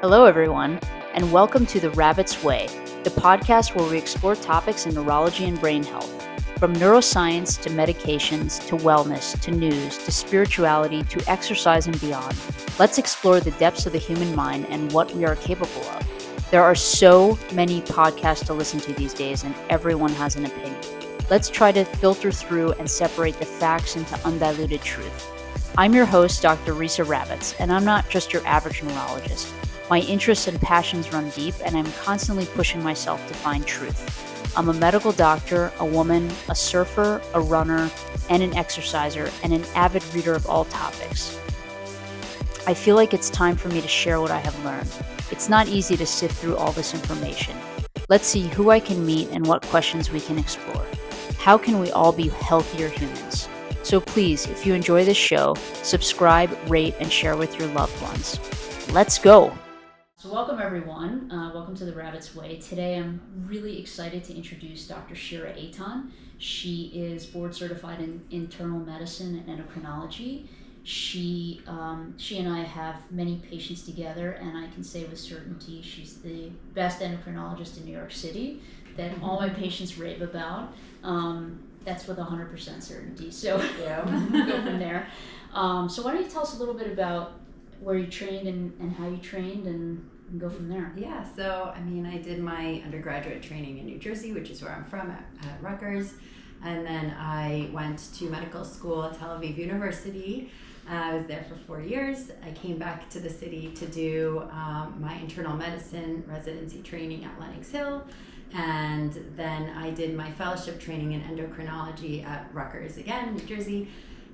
Hello, everyone, and welcome to the Ravitz Way, the podcast where we explore topics in neurology and brain health. From neuroscience to medications to wellness to news to spirituality to exercise and beyond, let's explore the depths of the human mind and what we are capable of. There are so many podcasts to listen to these days, and everyone has an opinion. Let's try to filter through and separate the facts into undiluted truth. I'm your host, Dr. Ravitz, and I'm not just your average neurologist. My interests and passions run deep, and I'm constantly pushing myself to find truth. I'm a medical doctor, a woman, a surfer, a runner, and an exerciser, and an avid reader of all topics. I feel like it's time for me to share what I have learned. It's not easy to sift through all this information. Let's see who I can meet and what questions we can explore. How can we all be healthier humans? So please, if you enjoy this show, subscribe, rate, and share with your loved ones. Let's go! So welcome everyone, welcome to the Ravitz Way. Today I'm really excited to introduce Dr. Shar Aton. She is board certified in internal medicine and endocrinology. She and I have many patients together, and I can say with certainty she's the best endocrinologist in New York City that all my patients rave about. That's with 100% certainty, so yeah. We'll go from there. So why don't you tell us a little bit about where you trained and how you trained, and go from there. Yeah, so I did my undergraduate training in New Jersey, which is where I'm from, at Rutgers, and then I went to medical school at Tel Aviv University. I was there for 4 years. I came back to the city to do my internal medicine residency training at Lenox Hill, and then I did my fellowship training in endocrinology at Rutgers again, New Jersey.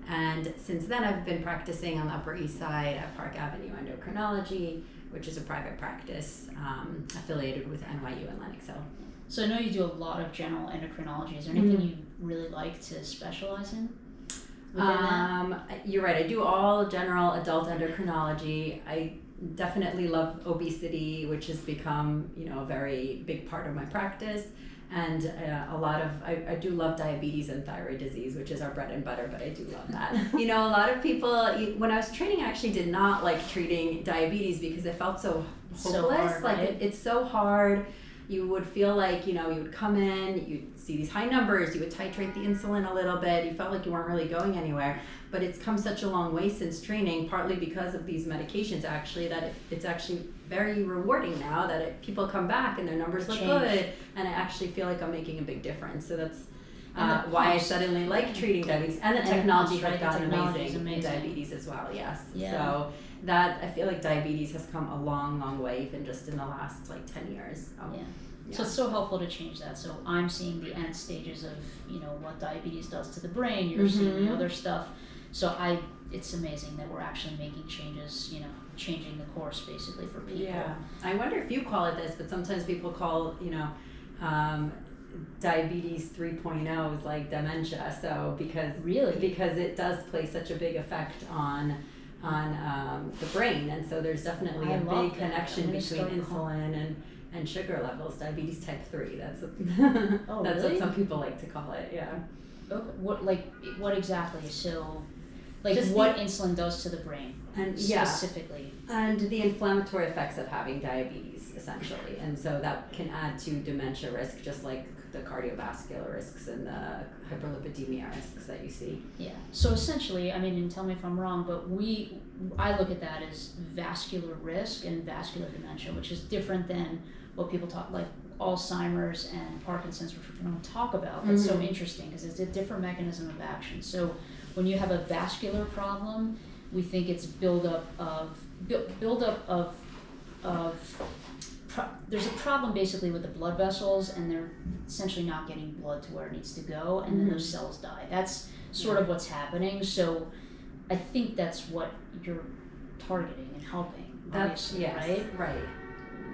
And since then, I've been practicing on the Upper East Side at Park Avenue Endocrinology, which is a private practice affiliated with NYU and Lenox Hill. So I know you do a lot of general endocrinology. Is there anything you really like to specialize in within that? You're right. I do all general adult endocrinology. I definitely love obesity, which has become, a very big part of my practice. And I do love diabetes and thyroid disease, which is our bread and butter, but I do love that. A lot of people, when I was training, I actually did not like treating diabetes because it felt so hopeless. So hard, right? It's so hard. You would feel like, you would come in, you'd see these high numbers, you would titrate the insulin a little bit, you felt like you weren't really going anywhere. But it's come such a long way since training, partly because of these medications, actually, that it's actually very rewarding now that people come back and their numbers look good, and I actually feel like I'm making a big difference. So that's why I suddenly like treating diabetes. And the technology has gotten amazing in diabetes as well, yes. Yeah. So that, I feel like diabetes has come a long, long way, even just in the last 10 years. Yeah. So it's so helpful to change that. So I'm seeing the end stages of, what diabetes does to the brain. You're seeing the other stuff. So it's amazing that we're actually making changes, changing the course basically for people. Yeah. I wonder if you call it this, but sometimes people call, diabetes 3.0 is like dementia. So because it does play such a big effect on the brain, and so there's definitely a big connection between insulin and sugar levels. Diabetes type 3. That's what some people like to call it. Yeah. Okay. What exactly? So, insulin does to the brain, and specifically, and the inflammatory effects of having diabetes, essentially, and so that can add to dementia risk, just like the cardiovascular risks and the hyperlipidemia risks that you see. Yeah. So essentially, and tell me if I'm wrong, but I look at that as vascular risk and vascular dementia, which is different than what people talk like Alzheimer's and Parkinson's, which we're going to talk about. That's so interesting because it's a different mechanism of action. So when you have a vascular problem, we think it's buildup of there's a problem basically with the blood vessels, and they're essentially not getting blood to where it needs to go, and then those cells die. That's sort of what's happening. So I think that's what you're targeting and helping. That's right? Right.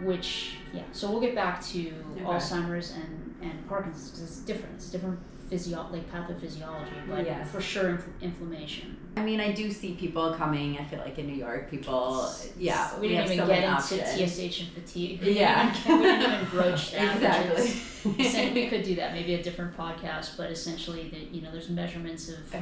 Which Yeah, so we'll get back to Alzheimer's and Parkinson's because it's different. It's different pathophysiology, but for sure inflammation. I mean, I do see people coming. I feel like in New York, people, we didn't even get into TSH and fatigue. We didn't even broach that. Exactly. We could do that, maybe a different podcast, but essentially, there's measurements of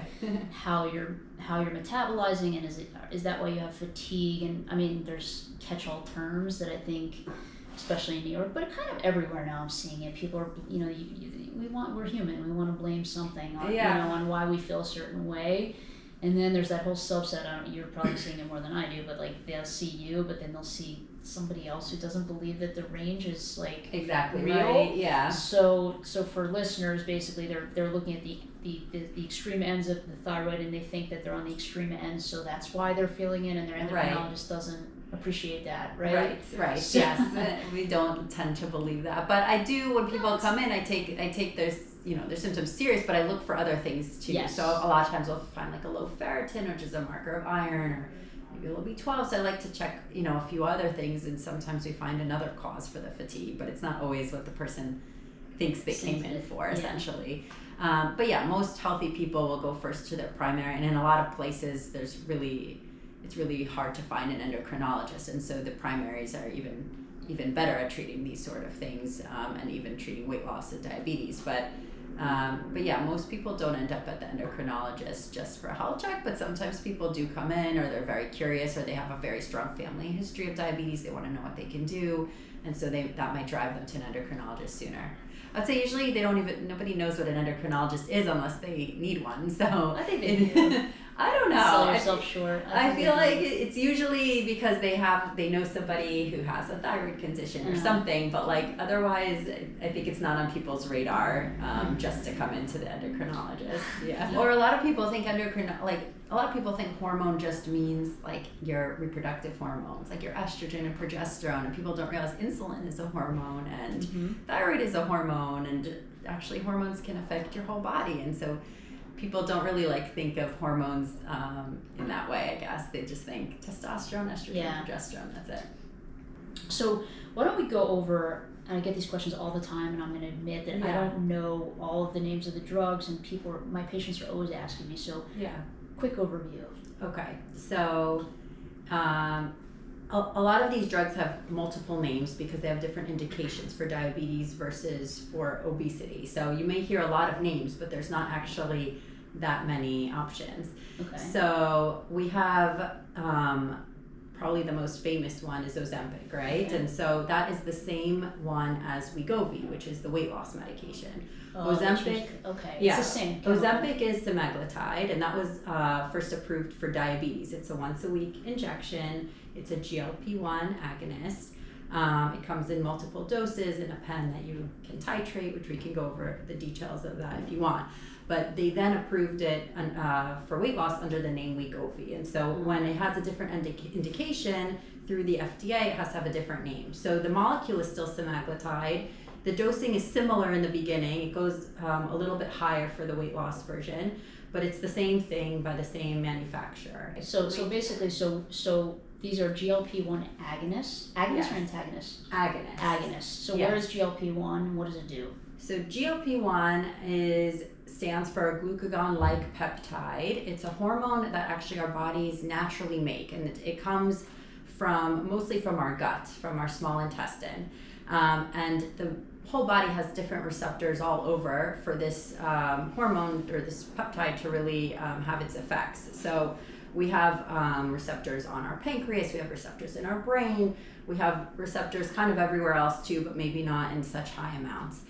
how you're metabolizing, and is that why you have fatigue? And I mean, there's catch-all terms that I think, especially in New York, but kind of everywhere now I'm seeing it. People are, we're human. We want to blame something on, on why we feel a certain way. And then there's that whole subset. You're probably seeing it more than I do, but like they'll see you, but then they'll see somebody else who doesn't believe that the range is like exactly real. Right. Yeah. So for listeners, basically they're looking at the extreme ends of the thyroid, and they think that they're on the extreme ends, so that's why they're feeling it, and their endocrinologist doesn't appreciate that, right? Right. So, yes, we don't tend to believe that, but I do. When people come in, I take their symptoms serious, but I look for other things too. Yes. So a lot of times we'll find like a low ferritin, which is a marker of iron, or maybe a low B12. So I like to check, a few other things, and sometimes we find another cause for the fatigue, but it's not always what the person thinks they came in for, essentially. But yeah, most healthy people will go first to their primary, and in a lot of places it's really hard to find an endocrinologist, and so the primaries are even better at treating these sort of things, and even treating weight loss and diabetes. But yeah, most people don't end up at the endocrinologist just for a health check, but sometimes people do come in, or they're very curious, or they have a very strong family history of diabetes. They want to know what they can do, and so that might drive them to an endocrinologist sooner. I'd say usually nobody knows what an endocrinologist is unless they need one. So I think they do. I don't know. Sell yourself short. I feel like it's usually because they know somebody who has a thyroid condition or something, but like otherwise, I think it's not on people's radar just to come into the endocrinologist. Yeah. Or a lot of people think hormone just means like your reproductive hormones, like your estrogen and progesterone, and people don't realize insulin is a hormone and thyroid is a hormone, and actually hormones can affect your whole body, and so people don't really think of hormones in that way, I guess. They just think testosterone, estrogen, progesterone, that's it. So why don't we go over, and I get these questions all the time, and I'm going to admit that I don't know all of the names of the drugs, and my patients are always asking me, so quick overview. Okay, so a lot of these drugs have multiple names because they have different indications for diabetes versus for obesity. So you may hear a lot of names, but there's not actually that many options. Okay. So we have probably the most famous one is Ozempic, right? Okay. And so that is the same one as Wegovy, which is the weight loss medication. Ozempic, it's the same. Ozempic is semaglutide, and that was first approved for diabetes. It's a once-a-week injection. It's a GLP1 agonist. It comes in multiple doses in a pen that you can titrate, which we can go over the details of that if you want. But they then approved it for weight loss under the name Wegovy. And so when it has a different indication through the FDA, it has to have a different name. So the molecule is still semaglutide. The dosing is similar in the beginning. It goes a little bit higher for the weight loss version, but it's the same thing by the same manufacturer. So basically, these are GLP1 agonists? Agonists or antagonists? Agonists. So where is GLP1? What does it do? So GLP1 stands for glucagon-like peptide. It's a hormone that actually our bodies naturally make, and it comes mostly from our gut, from our small intestine. And the whole body has different receptors all over for this hormone or this peptide to really have its effects. So we have receptors on our pancreas, we have receptors in our brain, we have receptors kind of everywhere else too, but maybe not in such high amounts.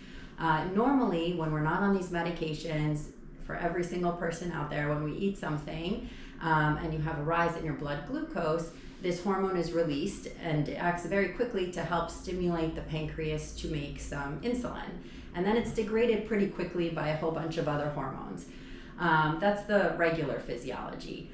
Normally, when we're not on these medications, for every single person out there, when we eat something and you have a rise in your blood glucose, this hormone is released, and it acts very quickly to help stimulate the pancreas to make some insulin. And then it's degraded pretty quickly by a whole bunch of other hormones. That's the regular physiology.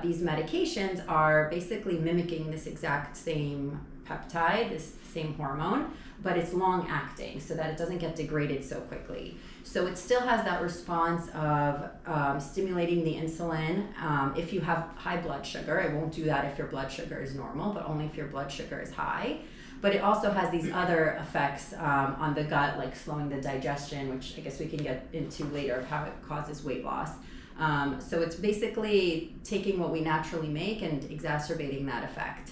these medications are basically mimicking this exact same peptide, this same hormone, but it's long acting so that it doesn't get degraded so quickly. So it still has that response of stimulating the insulin if you have high blood sugar. It won't do that if your blood sugar is normal, but only if your blood sugar is high. But it also has these other effects on the gut, like slowing the digestion, which I guess we can get into later, of how it causes weight loss. So it's basically taking what we naturally make and exacerbating that effect.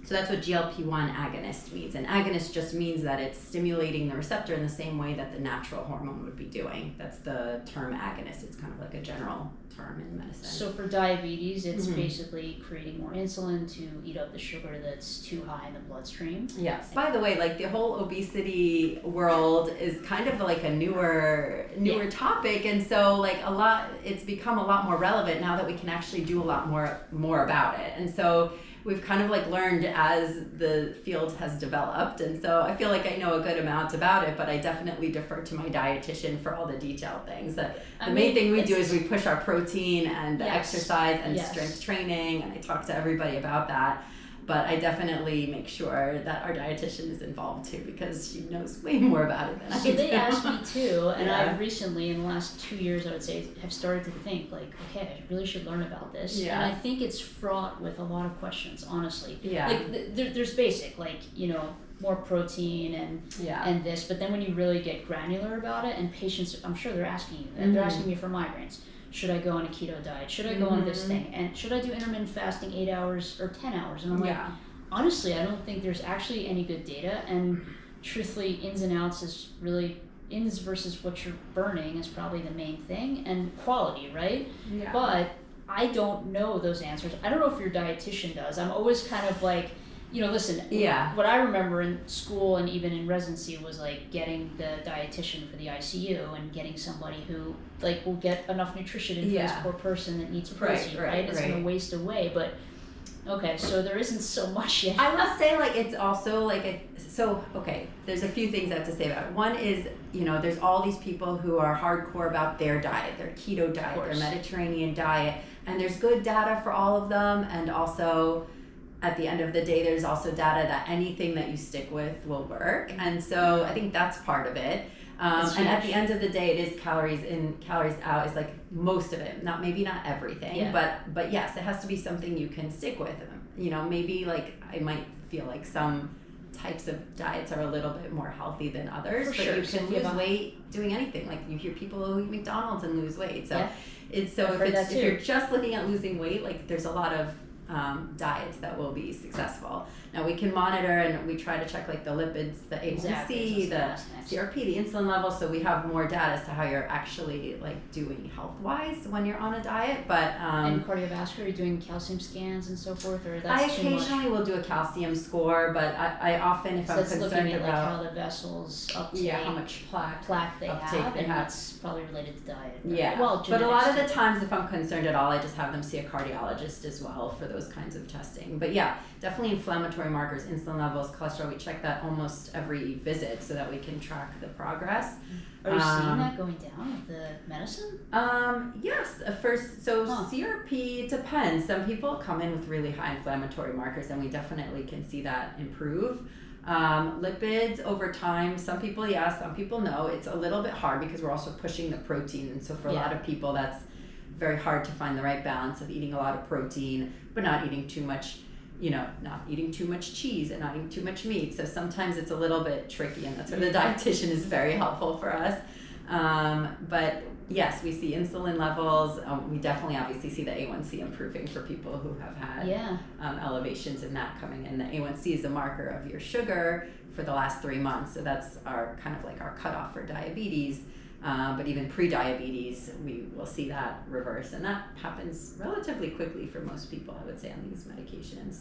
So that's what GLP1 agonist means. And agonist just means that it's stimulating the receptor in the same way that the natural hormone would be doing. That's the term agonist. It's kind of like a general term in medicine. So for diabetes, it's basically creating more insulin to eat up the sugar that's too high in the bloodstream. Yes. By the way, like the whole obesity world is kind of like a newer topic, and so like it's become a lot more relevant now that we can actually do a lot more about it. And so we've kind of like learned as the field has developed, and so I feel like I know a good amount about it, but I definitely defer to my dietitian for all the detailed things. The main thing we do is we push our protein and the exercise and strength training, and I talk to everybody about that. But I definitely make sure that our dietitian is involved too, because she knows way more about it than I do. So they asked me too, and I've recently, in the last 2 years, I would say, have started to think like, okay, I really should learn about this. Yeah. And I think it's fraught with a lot of questions, honestly. Yeah. Like there's basic, like, you know, more protein and this, but then when you really get granular about it, and patients, I'm sure they're asking you, and they're asking me for migraines. Should I go on a keto diet? Should I go on this thing? And should I do intermittent fasting 8 hours or 10 hours? And I'm like, honestly, I don't think there's actually any good data. And truthfully, ins and outs is really, ins versus what you're burning is probably the main thing, and quality, right? Yeah. But I don't know those answers. I don't know if your dietitian does. I'm always kind of like, you know, listen, what I remember in school and even in residency was like getting the dietitian for the ICU and getting somebody who like will get enough nutrition in for this poor person that needs protein, right? It's going to waste away. But okay, so there isn't so much yet. I will say, like, it's also like there's a few things I have to say about it. One is, you know, there's all these people who are hardcore about their diet, their keto diet, their Mediterranean diet, and there's good data for all of them, and also at the end of the day, there's also data that anything that you stick with will work. And so I think that's part of it. And at the end of the day, it is calories in, calories out is like most of it. Maybe not everything, but yes, it has to be something you can stick with. You know, maybe like I might feel like some types of diets are a little bit more healthy than others, but you can lose weight doing anything. Like you hear people who eat McDonald's and lose weight. So if you're just looking at losing weight, like there's a lot of diets that will be successful. Now we can monitor and we try to check like the lipids, the A1C, the CRP, the insulin level, so we have more data as to how you're actually like doing health-wise when you're on a diet. But and cardiovascular, are you doing calcium scans and so forth, or that's I occasionally will do a calcium score, but I often, if I'm concerned looking at about like how the vessels uptake, how much plaque they have, and that's probably related to diet. Yeah, well, but a lot of the times, if I'm concerned at all, I just have them see a cardiologist as well for those kinds of testing. But yeah, definitely inflammatory markers, insulin levels, cholesterol, we check that almost every visit so that we can track the progress. Are you seeing that going down with the medicine? Yes, CRP, it depends. Some people come in with really high inflammatory markers, and we definitely can see that improve. Lipids over time, some people yes, some people no. It's a little bit hard because we're also pushing the protein, and so for a lot of people that's very hard to find the right balance of eating a lot of protein but not eating too much, you know, not eating too much cheese and not eating too much meat. So sometimes it's a little bit tricky, and that's where the dietitian is very helpful for us. But yes, we see insulin levels. We definitely obviously see the A1C improving for people who have had elevations in that coming in. The A1C is a marker of your sugar for the last 3 months. So that's our kind of like our cutoff for diabetes. But even pre-diabetes, we will see that reverse, and that happens relatively quickly for most people, I would say, on these medications.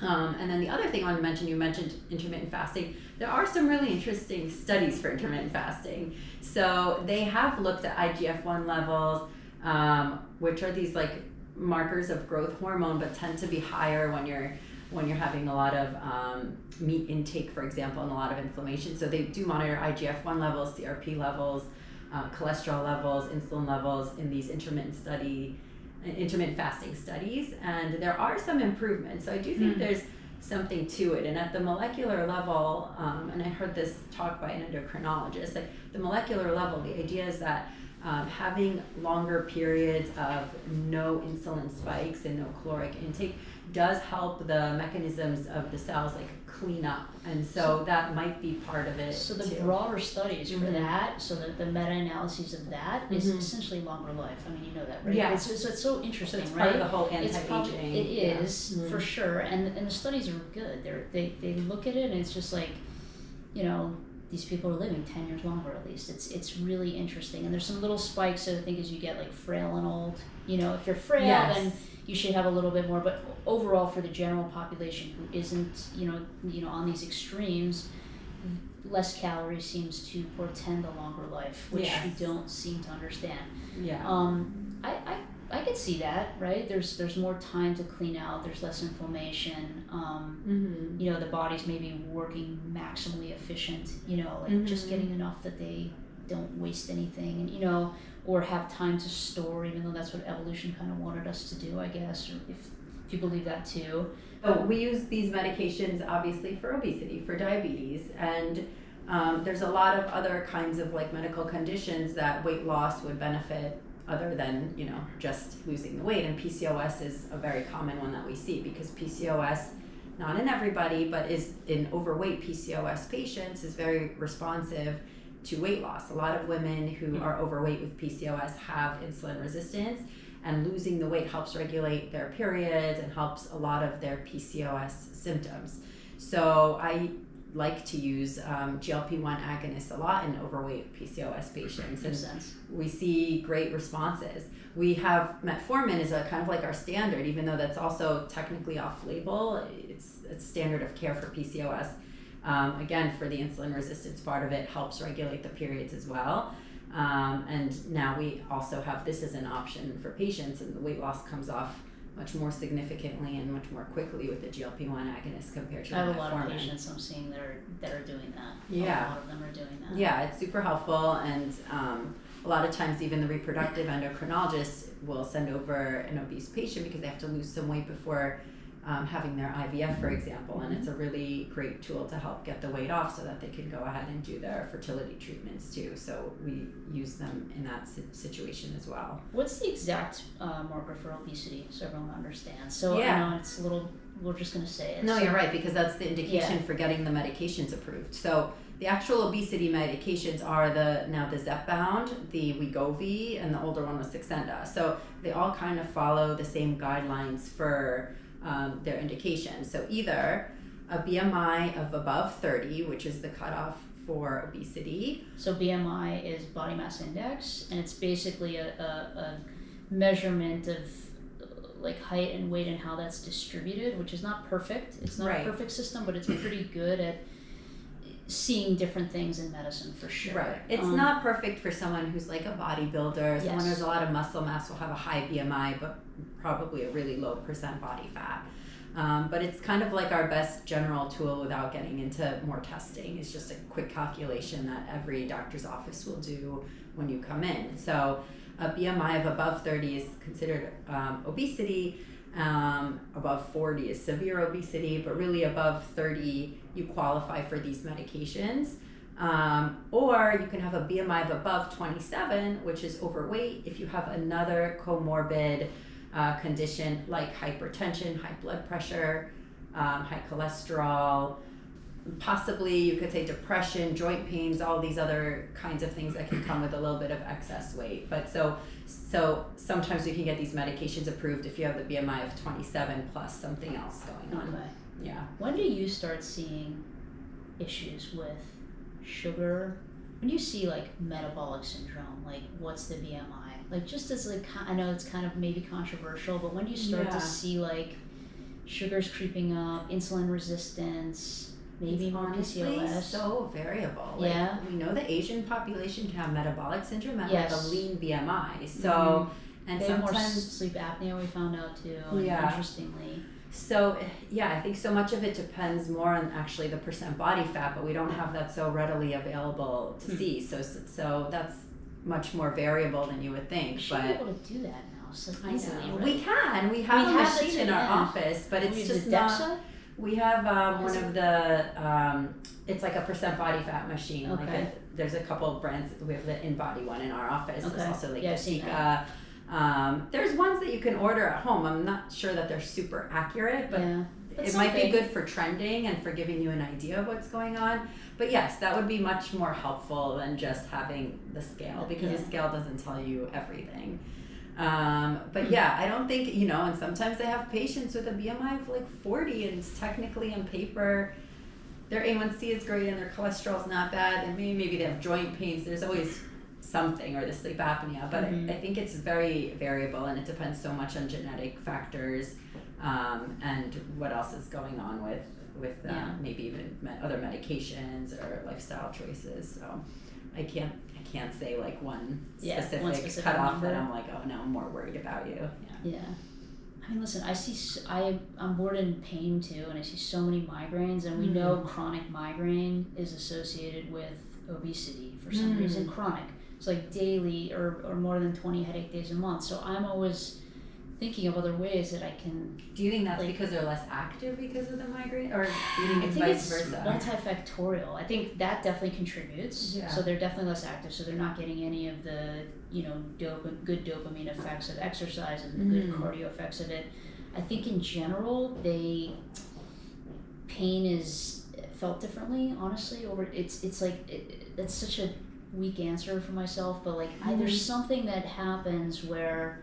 And then the other thing I want to mention, you mentioned intermittent fasting. There are some really interesting studies for intermittent fasting. So they have looked at IGF-1 levels, which are these like markers of growth hormone, but tend to be higher when you're having a lot of meat intake, for example, and a lot of inflammation. So they do monitor IGF-1 levels, CRP levels, cholesterol levels, insulin levels in these intermittent study intermittent fasting studies, and there are some improvements. So I do think there's something to it. And at the molecular level, and I heard this talk by an endocrinologist, like the molecular level, the idea is that having longer periods of no insulin spikes and no caloric intake does help the mechanisms of the cells like clean up, and so that might be part of it. So the too. broader studies for that, so the meta-analyses of that is essentially longer life. I mean, you know that, right? Yeah. It's so interesting, It's right? part of the whole anti-aging. It is for sure, and the studies are good. They look at it and it's just like, you know, these people are living 10 years longer at least. It's really interesting, and there's some little spikes that I think as you get like frail and old. You know, if you're frail, then you should have a little bit more, but overall for the general population who isn't, you know, on these extremes, less calories seems to portend a longer life, which we don't seem to understand. I could see that, right? There's more time to clean out. There's less inflammation. You know, the body's maybe working maximally efficient. You know, like just getting enough that they don't waste anything, and you know, or have time to store. Even though that's what evolution kind of wanted us to do, I guess, or if you believe that too. So we use these medications obviously for obesity, for diabetes, and there's a lot of other kinds of like medical conditions that weight loss would benefit other than, you know, just losing the weight. And PCOS is a very common one that we see, because PCOS, not in everybody, but is in overweight PCOS patients, is very responsive to weight loss. A lot of women who are overweight with PCOS have insulin resistance, and losing the weight helps regulate their periods and helps a lot of their PCOS symptoms. So I like to use GLP1 agonists a lot in overweight PCOS patients, and we see great responses. We have metformin is a kind of like our standard, even though that's also technically off-label. It's standard of care for PCOS. Again, for the insulin resistance part of it, helps regulate the periods as well. And now we also have this as an option for patients, and the weight loss comes off much more significantly and much more quickly with the GLP-1 agonist compared to I have metformin. a lot of patients I'm seeing that are doing that. Yeah. A lot of them are doing that. Yeah, it's super helpful, and a lot of times even the reproductive endocrinologist will send over an obese patient because they have to lose some weight before having their IVF, for example, and it's a really great tool to help get the weight off so that they can go ahead and do their fertility treatments too. So we use them in that situation as well. What's the exact marker for obesity, so everyone understands? So I know it's a little, we're just going to say it. No, you're right, because that's the indication for getting the medications approved. So the actual obesity medications are the Zepbound, the Wegovy, and the older one was Saxenda. So they all kind of follow the same guidelines for their indications. So either a BMI of above 30, which is the cutoff for obesity. So BMI is body mass index, and it's basically a measurement of like height and weight and how that's distributed, which is not perfect. It's not a perfect system, but it's pretty good at seeing different things in medicine for sure. Right. It's not perfect for someone who's like a bodybuilder. Someone who has a lot of muscle mass will have a high BMI, but probably a really low % body fat. But it's kind of like our best general tool without getting into more testing. It's just a quick calculation that every doctor's office will do when you come in. So a BMI of above 30 is considered obesity. Above 40 is severe obesity, but really above 30 you qualify for these medications. Or you can have a BMI of above 27, which is overweight, if you have another comorbid condition like hypertension, high blood pressure, high cholesterol, possibly you could say depression, joint pains, all these other kinds of things that can come with a little bit of excess weight. But so sometimes we can get these medications approved if you have the BMI of 27 plus something else going on. Okay. Yeah. When do you start seeing issues with sugar? When do you see like metabolic syndrome? Like what's the BMI? Like just as like, I know it's kind of maybe controversial, but when do you start to see like sugars creeping up, insulin resistance, maybe more PCOS? So variable. Like, we know the Asian population can have metabolic syndrome and like a lean BMI. So and they have more sometimes sleep apnea, we found out too. And interestingly. So I think so much of it depends more on actually the % body fat, but we don't have that so readily available to see. So that's much more variable than you would think. We should be able to do that now, house, like I easily, know. right? We can. We have a have machine in our office, but it's just the not. DEXA? We have one of the. It's like a percent body fat machine. Okay. Like there's a couple of brands. We have the InBody one in our office. Okay. There's also like Yeah, the I've seen Sika. There's ones that you can order at home. I'm not sure that they're super accurate, but it might be good for trending and for giving you an idea of what's going on. But yes, that would be much more helpful than just having the scale, because the scale doesn't tell you everything. But yeah, I don't think, and sometimes they have patients with a BMI of like 40 and technically on paper their A1C is great and their cholesterol's not bad, and maybe they have joint pains. There's always something, or the sleep apnea, but I think it's very variable, and it depends so much on genetic factors and what else is going on with maybe even other medications or lifestyle choices. So I can't say like one specific cutoff that I'm like, oh no, I'm more worried about you. Yeah. I mean, listen, I'm bored in pain too, and I see so many migraines, and we know chronic migraine is associated with obesity for some reason. Chronic. It's like daily or more than 20 headache days a month. So I'm always thinking of other ways that I can. Do you think that's because they're less active because of the migraine, or do you think I it's think vice it's versa? multifactorial. I think that definitely contributes. Yeah. So they're definitely less active, so they're not getting any of the good dopamine effects of exercise and the good cardio effects of it. I think in general pain is felt differently. Honestly, it's like that's such a weak answer for myself, but like there's something that happens where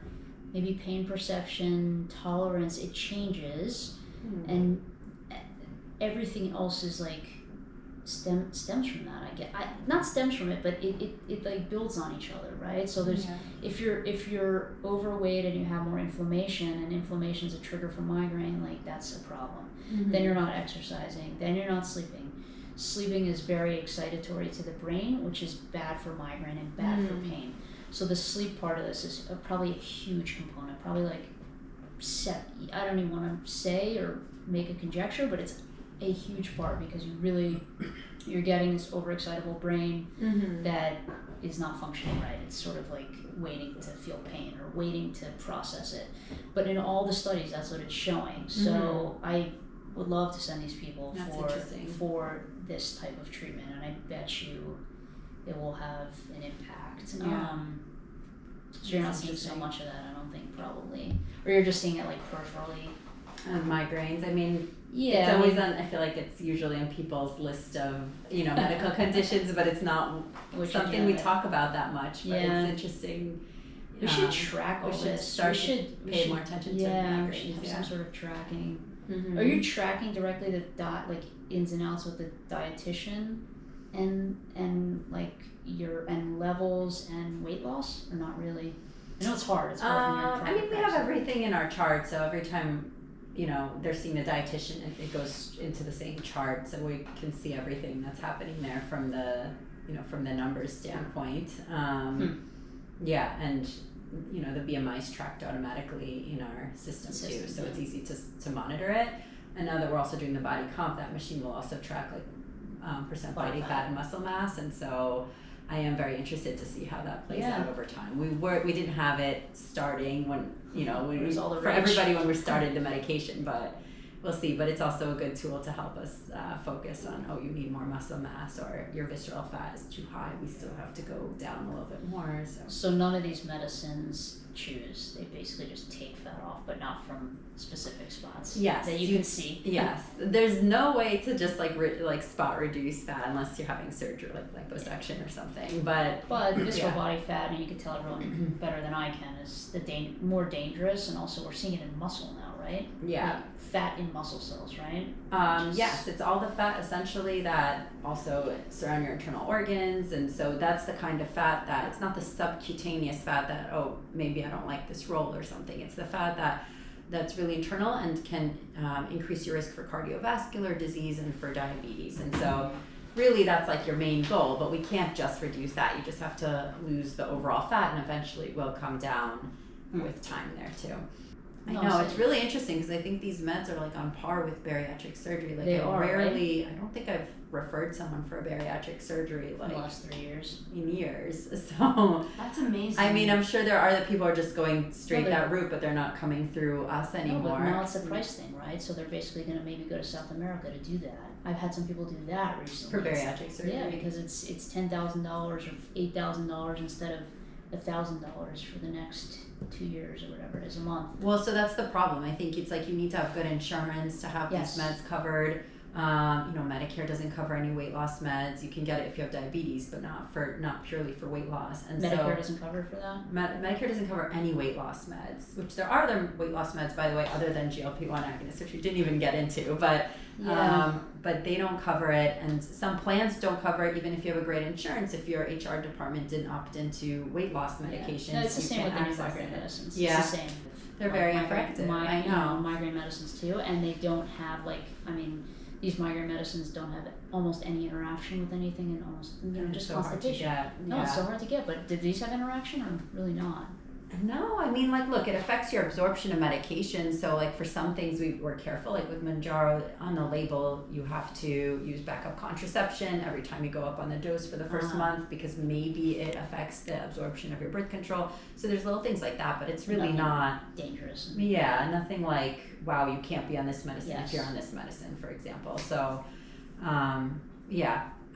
maybe pain perception, tolerance, it changes, and everything else is like stems from that. Not stems from it, but it like builds on each other, right? So there's if you're overweight and you have more inflammation, and inflammation is a trigger for migraine, like that's a problem. Then you're not exercising, then you're not sleeping. Sleeping is very excitatory to the brain, which is bad for migraine and bad for pain. So the sleep part of this is probably a huge component, probably like I don't even want to say or make a conjecture, but it's a huge part, because you're getting this overexcitable brain that is not functioning right. It's sort of like waiting to feel pain or waiting to process it. But in all the studies, that's what it's showing. So I would love to send these people for this type of treatment, and I bet you it will have an impact. So you're not seeing so much of that, I don't think, probably, or you're just seeing it like peripherally. Migraines. I mean, it's always I feel like it's usually on people's list of medical conditions, but it's not something we talk about that much. But it's interesting. We should track all this. We should pay more attention to migraines. We should have some sort of tracking. Are you tracking directly the like ins and outs with the dietitian, and like and levels and weight loss, or not really? I know it's hard. It's hard when you're we have everything in our chart, so every time they're seeing a dietitian, it goes into the same chart, so we can see everything that's happening there from the numbers standpoint. And the BMI is tracked automatically in our system too, so it's easy to monitor it. And now that we're also doing the body comp, that machine will also track like percent body fat and muscle mass, and so I am very interested to see how that plays out over time. We didn't have it starting when it was all for everybody when we started the medication, but we'll see. But it's also a good tool to help us focus on, you need more muscle mass, or your visceral fat is too high. We still have to go down a little bit more. So none of these medicines choose. They basically just take fat off, but not from specific spots. Yes, that you can see. Yes, there's no way to just like spot reduce fat unless you're having surgery, like liposuction or something. But visceral body fat, and you can tell everyone better than I can, is more dangerous, and also we're seeing it in muscle now, right? Yeah. Like fat in muscle cells, right? Yes, it's all the fat essentially that also surround your internal organs, and so that's the kind of fat that it's not the subcutaneous fat that maybe I don't like this roll or something. It's the fat that's really internal and can increase your risk for cardiovascular disease and for diabetes. And so really that's like your main goal, but we can't just reduce that. You just have to lose the overall fat, and eventually it will come down with time there too. I know, it's really interesting because I think these meds are like on par with bariatric surgery. Like they are, rarely, right? I don't think I've referred someone for a bariatric surgery like in the last 3 years. In years. So that's amazing. I mean, I'm sure there are that people are just going straight that route, but they're not coming through us anymore. No, but now it's a price thing, right? So they're basically going to maybe go to South America to do that. I've had some people do that recently. For bariatric surgery? Yeah, because it's $10,000 or $8,000 instead of $1,000 for the next 2 years or whatever it is a month. Well, so that's the problem. I think it's like you need to have good insurance to have these meds covered. Medicare doesn't cover any weight loss meds. You can get it if you have diabetes, but not purely for weight loss. And Medicare doesn't cover for that? Medicare doesn't cover any weight loss meds, which there are other weight loss meds, by the way, other than GLP1 Agonist, which we didn't even get into, but they don't cover it, and some plans don't cover it even if you have a great insurance. If your HR department didn't opt into weight loss medications, no, it's the same with the new migraine medicines. It's the same. They're very effective. I know. Migraine medicines too, and they don't have these migraine medicines don't have almost any interaction with anything, and almost just so constipation. No, it's so hard to get. But did these have interaction or really not? No, I mean, look, it affects your absorption of medication. So, for some things we're careful. Like with Mounjaro, on the label, you have to use backup contraception every time you go up on the dose for the first month, because maybe it affects the absorption of your birth control. So there's little things like that, but it's really not dangerous. Yeah, nothing like, wow, you can't be on this medicine if you're on this medicine, for example. So,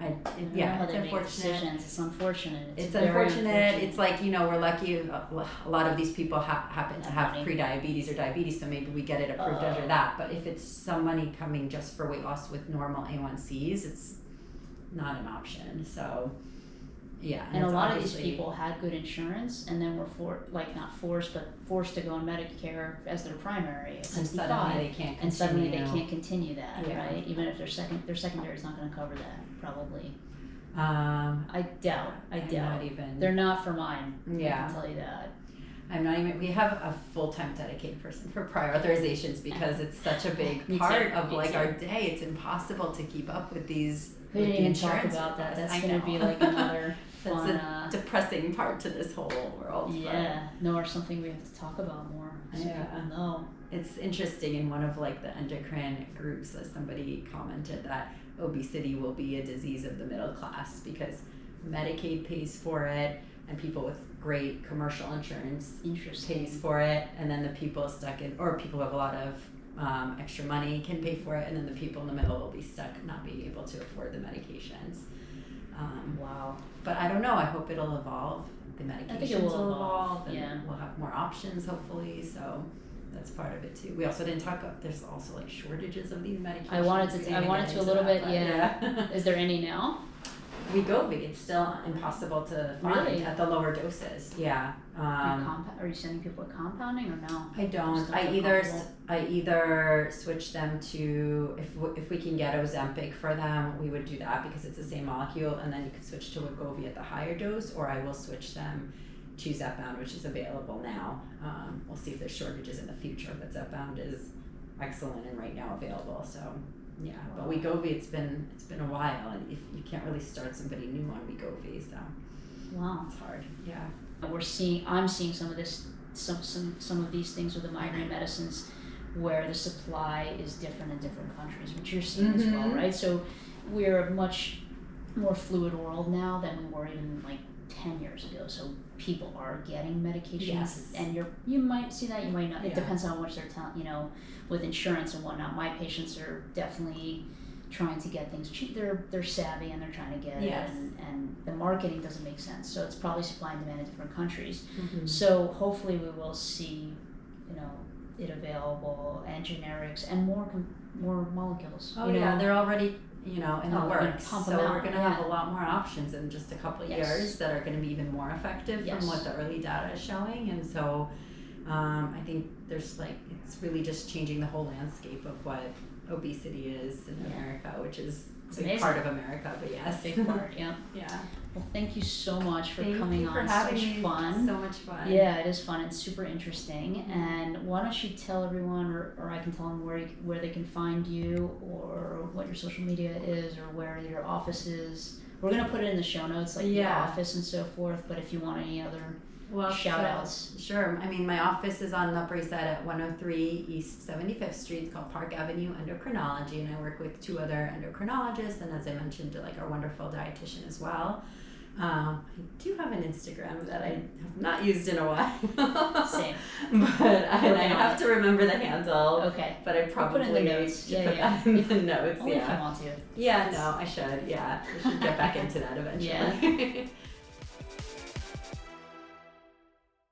it's unfortunate. It's unfortunate. It's unfortunate. It's like, we're lucky a lot of these people happen to have pre-diabetes or diabetes, so maybe we get it approved under that. But if it's somebody coming just for weight loss with normal A1Cs, it's not an option. So, and a lot of these people had good insurance and then were forced to go on Medicare as their primary at 65, and suddenly they can't continue. And suddenly they can't continue that, right? Even if their secondary is not going to cover that, probably. I doubt. Not even. They're not for mine. Yeah. I can tell you that. I'm not even. We have a full-time dedicated person for prior authorizations because it's such a big part of our day. It's impossible to keep up with these. We didn't even talk about that. That's going to be another fun. That's a depressing part to this whole world. Yeah, or something we have to talk about more. So people know. It's interesting. In one of the endocrine groups, somebody commented that obesity will be a disease of the middle class because Medicaid pays for it, and people with great commercial insurance pays for it, and then the people people who have a lot of extra money can pay for it, and then the people in the middle will be stuck not being able to afford the medications. Wow. But I don't know. I hope it'll evolve. The medications will evolve, and we'll have more options, hopefully. So that's part of it too. We also didn't talk about. There's also shortages of these medications. I wanted to a little bit. Yeah. Is there any now? Wegovy, it's still impossible to find at the lower doses. Yeah. Are you sending people with compounding or no? I don't. I either switch them to, if we can get Ozempic for them, we would do that because it's the same molecule, and then you could switch to Wegovy at the higher dose, or I will switch them to Zepbound, which is available now. We'll see if there's shortages in the future, but Zepbound is excellent and right now available. So. Yeah, but Wegovy, it's been a while, and if you can't really start somebody new on Wegovy, so it's hard. Yeah, I'm seeing some of this, some of these things with the migraine medicines, where the supply is different in different countries, which you're seeing as well, right? So we're a much more fluid world now than we were even 10 years ago. So people are getting medications, and you might see that, you might not. It depends on how much they're telling, with insurance and whatnot. My patients are definitely trying to get things cheap. They're savvy and they're trying to get it, and the marketing doesn't make sense. So it's probably supply and demand in different countries. So hopefully we will see, it available, and generics and more molecules. They're already in the works. So we're going to have a lot more options in just a couple of years that are going to be even more effective from what the early data is showing. And so I think there's it's really just changing the whole landscape of what obesity is in America, which is a big part of America, but yes. Big part, yeah. Well, thank you so much for coming on. Such fun. So much fun. Yeah, it is fun. It's super interesting. And why don't you tell everyone, or I can tell them where they can find you, or what your social media is, or where your office is. We're going to put it in the show notes, the office and so forth, but if you want any other Well, shout outs. Sure. I mean, my office is on the Upper East Side at 103 East 75th Street. It's called Park Avenue Endocrinology, and I work with 2 other endocrinologists, and as I mentioned, like our wonderful dietitian as well. I do have an Instagram that I have not used in a while. Same. But I have to remember the handle. Okay. But I probably put it in the notes. Put that in the notes. Only if you want to. Yeah, no, I should. Yeah, I should get back into that eventually. Yeah.